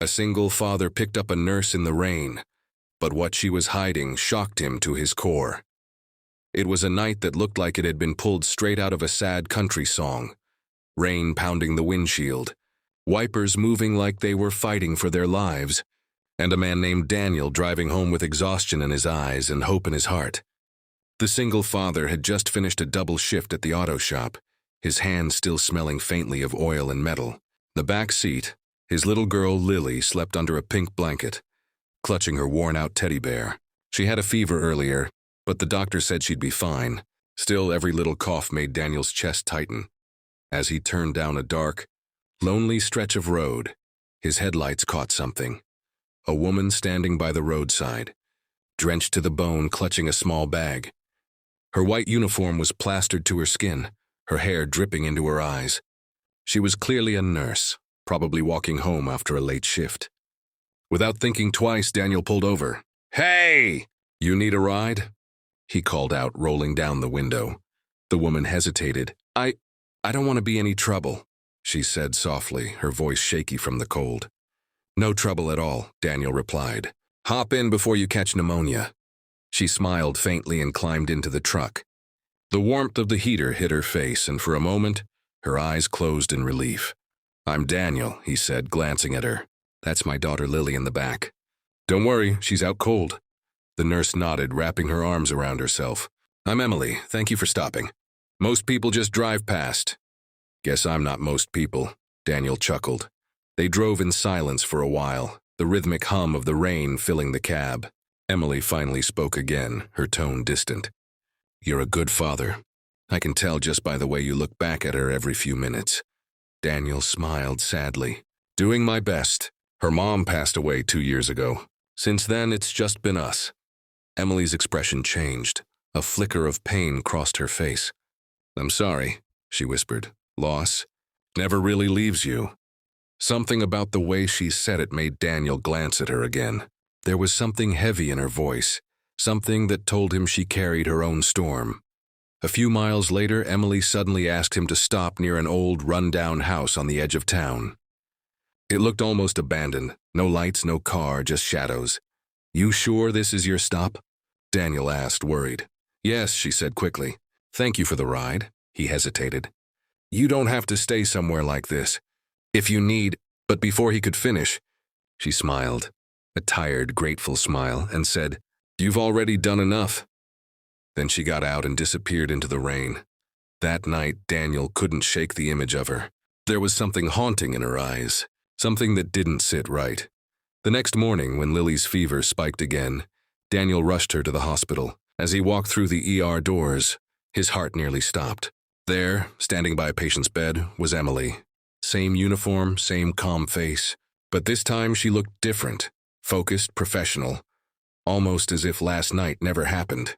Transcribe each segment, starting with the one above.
A single father picked up a nurse in the rain, but what she was hiding shocked him to his core. It was a night that looked like it had been pulled straight out of a sad country song. Rain pounding the windshield, wipers moving like they were fighting for their lives, and a man named Daniel driving home with exhaustion in his eyes and hope in his heart. The single father had just finished a double shift at the auto shop, his hands still smelling faintly of oil and metal. The back seat, his little girl Lily slept under a pink blanket, clutching her worn-out teddy bear. She had a fever earlier, but the doctor said she'd be fine. Still, every little cough made Daniel's chest tighten. As he turned down a dark, lonely stretch of road, his headlights caught something. A woman standing by the roadside, drenched to the bone, clutching a small bag. Her white uniform was plastered to her skin, her hair dripping into her eyes. She was clearly a nurse, probably walking home after a late shift. Without thinking twice, Daniel pulled over. "Hey! You need a ride?" he called out, rolling down the window. The woman hesitated. I don't want to be any trouble," she said softly, her voice shaky from the cold. "No trouble at all," Daniel replied. "Hop in before you catch pneumonia." She smiled faintly and climbed into the truck. The warmth of the heater hit her face, and for a moment, her eyes closed in relief. "I'm Daniel," he said, glancing at her. "That's my daughter Lily in the back." "Don't worry, she's out cold." The nurse nodded, wrapping her arms around herself. "I'm Emily. Thank you for stopping. Most people just drive past." "Guess I'm not most people," Daniel chuckled. They drove in silence for a while, the rhythmic hum of the rain filling the cab. Emily finally spoke again, her tone distant. "You're a good father. I can tell just by the way you look back at her every few minutes." Daniel smiled sadly. "Doing my best. Her mom passed away 2 years ago. Since then, it's just been us." Emily's expression changed. A flicker of pain crossed her face. "I'm sorry," she whispered. "Loss never really leaves you." Something about the way she said it made Daniel glance at her again. There was something heavy in her voice, something that told him she carried her own storm. A few miles later, Emily suddenly asked him to stop near an old, run-down house on the edge of town. It looked almost abandoned. No lights, no car, just shadows. "You sure this is your stop?" Daniel asked, worried. "Yes," she said quickly. "Thank you for the ride." He hesitated. "You don't have to stay somewhere like this. If you need—" But before he could finish, she smiled, a tired, grateful smile, and said, "You've already done enough." Then she got out and disappeared into the rain. That night, Daniel couldn't shake the image of her. There was something haunting in her eyes, something that didn't sit right. The next morning, when Lily's fever spiked again, Daniel rushed her to the hospital. As he walked through the ER doors, his heart nearly stopped. There, standing by a patient's bed, was Emily. Same uniform, same calm face, but this time she looked different, focused, professional, almost as if last night never happened.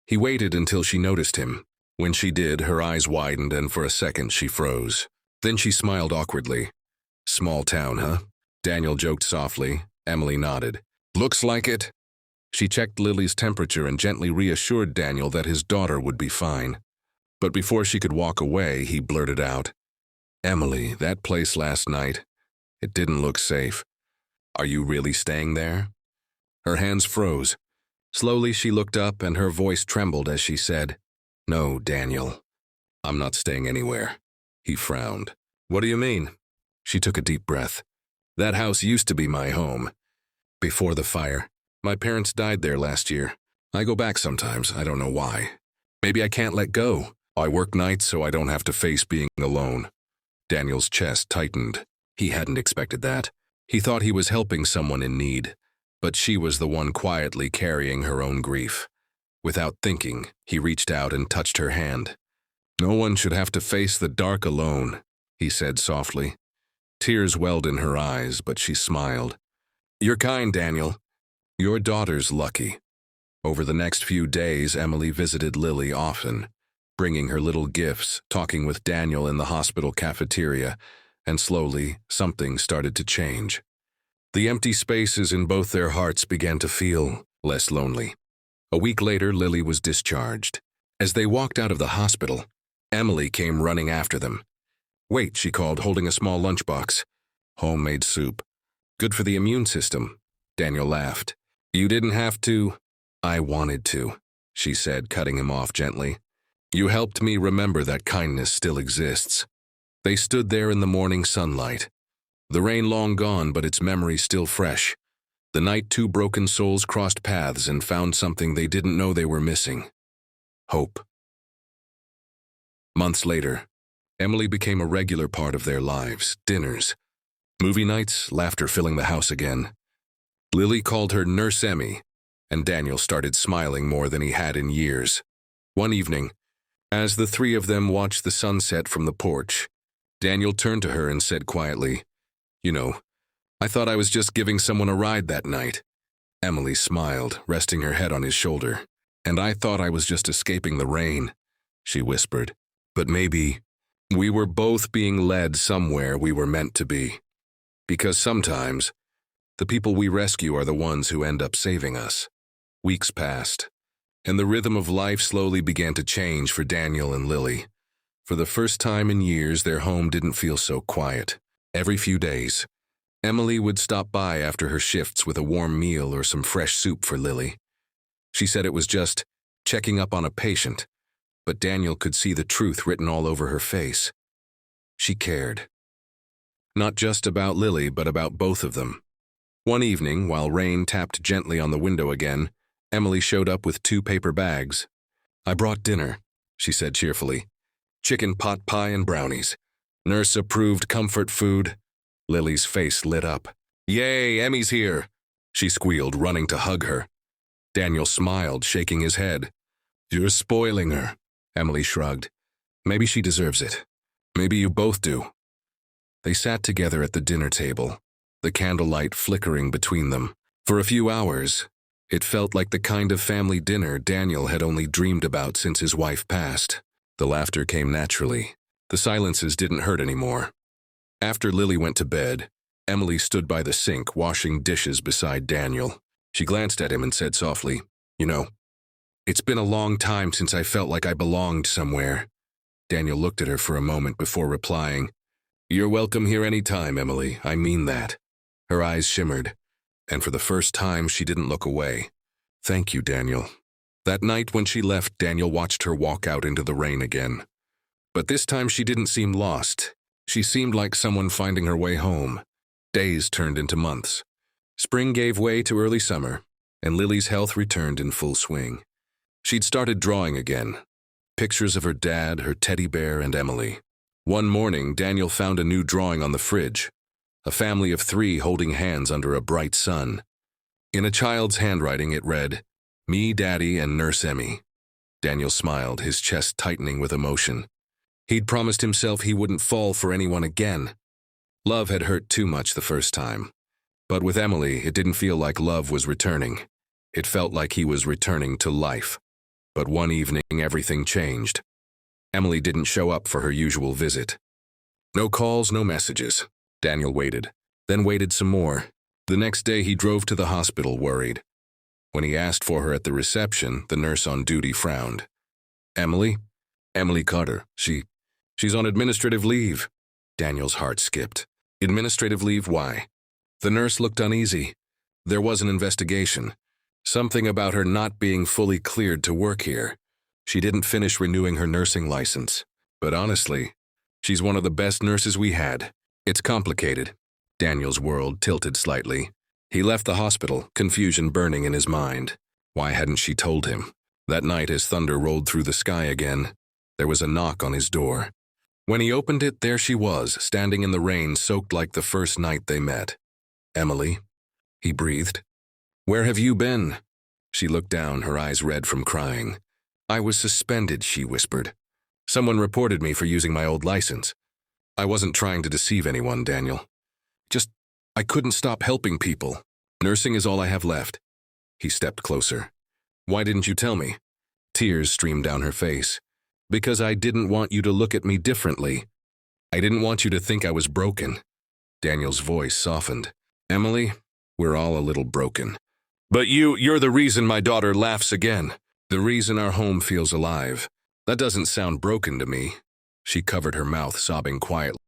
He waited until she noticed him. When she did, her eyes widened and for a second she froze. Then she smiled awkwardly. "Small town, huh?" Daniel joked softly. Emily nodded. "Looks like it." She checked Lily's temperature and gently reassured Daniel that his daughter would be fine. But before she could walk away, he blurted out, "Emily, that place last night, it didn't look safe. Are you really staying there?" Her hands froze. Slowly she looked up and her voice trembled as she said, "No, Daniel, I'm not staying anywhere." He frowned. "What do you mean?" She took a deep breath. "That house used to be my home. Before the fire. My parents died there last year. I go back sometimes, I don't know why. Maybe I can't let go. I work nights so I don't have to face being alone." Daniel's chest tightened. He hadn't expected that. He thought he was helping someone in need, but she was the one quietly carrying her own grief. Without thinking, he reached out and touched her hand. "No one should have to face the dark alone," he said softly. Tears welled in her eyes, but she smiled. "You're kind, Daniel. Your daughter's lucky." Over the next few days, Emily visited Lily often, bringing her little gifts, talking with Daniel in the hospital cafeteria, and slowly, something started to change. The empty spaces in both their hearts began to feel less lonely. A week later, Lily was discharged. As they walked out of the hospital, Emily came running after them. "Wait," she called, holding a small lunchbox. Homemade soup. Good for the immune system. Daniel laughed. You didn't have to. I wanted to, she said, cutting him off gently. You helped me remember that kindness still exists. They stood there in the morning sunlight. The rain long gone, but its memory still fresh. The night two broken souls crossed paths and found something they didn't know they were missing. Hope. Months later, Emily became a regular part of their lives. Dinners, movie nights, laughter filling the house again. Lily called her Nurse Emmy, and Daniel started smiling more than he had in years. One evening, as the three of them watched the sunset from the porch, Daniel turned to her and said quietly, "You know, I thought I was just giving someone a ride that night." Emily smiled, resting her head on his shoulder. "And I thought I was just escaping the rain," she whispered. "But maybe we were both being led somewhere we were meant to be. Because sometimes, the people we rescue are the ones who end up saving us." Weeks passed, and the rhythm of life slowly began to change for Daniel and Lily. For the first time in years, their home didn't feel so quiet. Every few days, Emily would stop by after her shifts with a warm meal or some fresh soup for Lily. She said it was just checking up on a patient, but Daniel could see the truth written all over her face. She cared. Not just about Lily, but about both of them. One evening, while rain tapped gently on the window again, Emily showed up with 2 paper bags. "I brought dinner," she said cheerfully. "Chicken pot pie and brownies. Nurse-approved comfort food." Lily's face lit up. "Yay, Emmy's here," she squealed, running to hug her. Daniel smiled, shaking his head. "You're spoiling her," Emily shrugged. "Maybe she deserves it. Maybe you both do." They sat together at the dinner table, the candlelight flickering between them. For a few hours, it felt like the kind of family dinner Daniel had only dreamed about since his wife passed. The laughter came naturally. The silences didn't hurt anymore. After Lily went to bed, Emily stood by the sink washing dishes beside Daniel. She glanced at him and said softly, "You know, it's been a long time since I felt like I belonged somewhere." Daniel looked at her for a moment before replying, "You're welcome here any time, Emily. I mean that." Her eyes shimmered, and for the first time she didn't look away. "Thank you, Daniel." That night when she left, Daniel watched her walk out into the rain again. But this time she didn't seem lost. She seemed like someone finding her way home. Days turned into months. Spring gave way to early summer, and Lily's health returned in full swing. She'd started drawing again. Pictures of her dad, her teddy bear, and Emily. One morning, Daniel found a new drawing on the fridge. A family of 3 holding hands under a bright sun. In a child's handwriting, it read, "Me, Daddy, and Nurse Emmy." Daniel smiled, his chest tightening with emotion. He'd promised himself he wouldn't fall for anyone again. Love had hurt too much the first time. But with Emily, it didn't feel like love was returning. It felt like he was returning to life. But one evening, everything changed. Emily didn't show up for her usual visit. No calls, no messages. Daniel waited, then waited some more. The next day, he drove to the hospital, worried. When he asked for her at the reception, the nurse on duty frowned. "Emily? Emily Carter. She's on administrative leave." Daniel's heart skipped. Administrative leave, why? The nurse looked uneasy. There was an investigation. Something about her not being fully cleared to work here. She didn't finish renewing her nursing license. But honestly, she's one of the best nurses we had. It's complicated. Daniel's world tilted slightly. He left the hospital, confusion burning in his mind. Why hadn't she told him? That night, as thunder rolled through the sky again, there was a knock on his door. When he opened it, there she was, standing in the rain, soaked like the first night they met. "Emily?" he breathed. "Where have you been?" She looked down, her eyes red from crying. "I was suspended," she whispered. "Someone reported me for using my old license. I wasn't trying to deceive anyone, Daniel. I couldn't stop helping people. Nursing is all I have left." He stepped closer. "Why didn't you tell me?" Tears streamed down her face. "Because I didn't want you to look at me differently. I didn't want you to think I was broken." Daniel's voice softened. "Emily, we're all a little broken. But you're the reason my daughter laughs again. The reason our home feels alive. That doesn't sound broken to me." She covered her mouth, sobbing quietly.